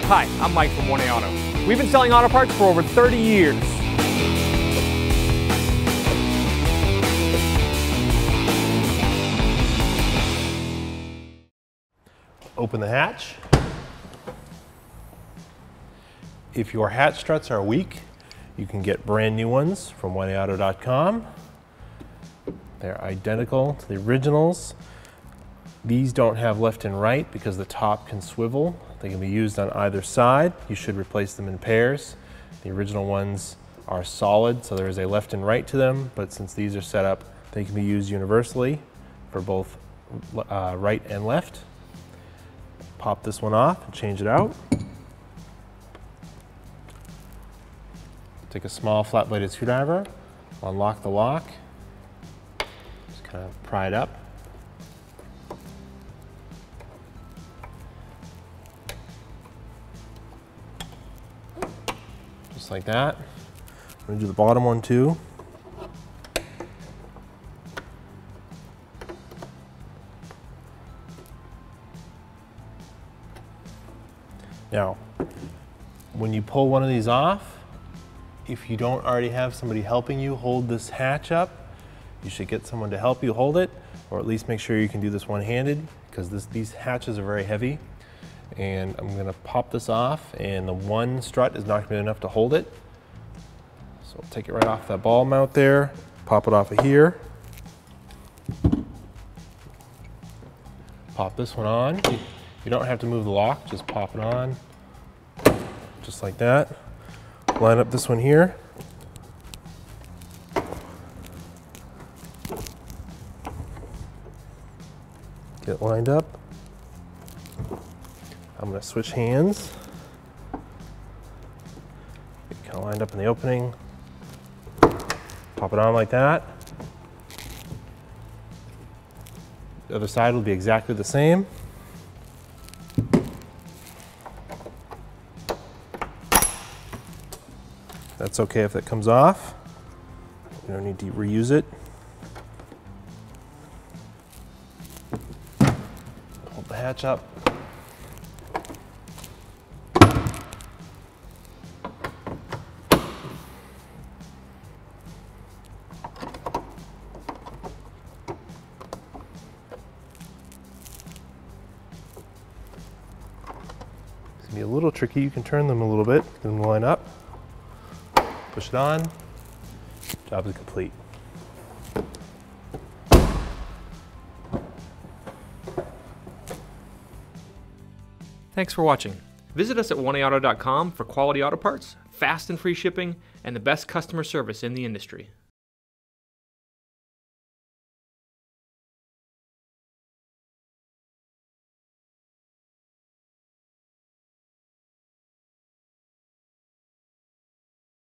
Hi, I'm Mike from 1A Auto. We've been selling auto parts for over 30 years. Open the hatch. If your hatch struts are weak, you can get brand new ones from 1aauto.com. They're identical to the originals. These don't have left and right because the top can swivel. They can be used on either side. You should replace them in pairs. The original ones are solid, so there is a left and right to them, but since these are set up, they can be used universally for both right and left. Pop this one off and change it out. Take a small flat-bladed screwdriver, unlock the lock, just kind of pry it up. Just like that. I'm going to do the bottom one too. Now, when you pull one of these off, if you don't already have somebody helping you hold this hatch up, you should get someone to help you hold it, or at least make sure you can do this one-handed, because these hatches are very heavy. And I'm going to pop this off, and the one strut is not going to be enough to hold it. So I'll take it right off that ball mount there, pop it off of here. Pop this one on. You don't have to move the lock, just pop it on, just like that. Line up this one here. Get it lined up. I'm going to switch hands. Get kind of lined up in the opening. Pop it on like that. The other side will be exactly the same. That's okay if that comes off. You don't need to reuse it. Hold the hatch up. It's gonna be a little tricky. You can turn them a little bit, get them to line up. Push it on, job is complete. Thanks for watching. Visit us at 1aauto.com for quality auto parts, fast and free shipping, and the best customer service in the industry.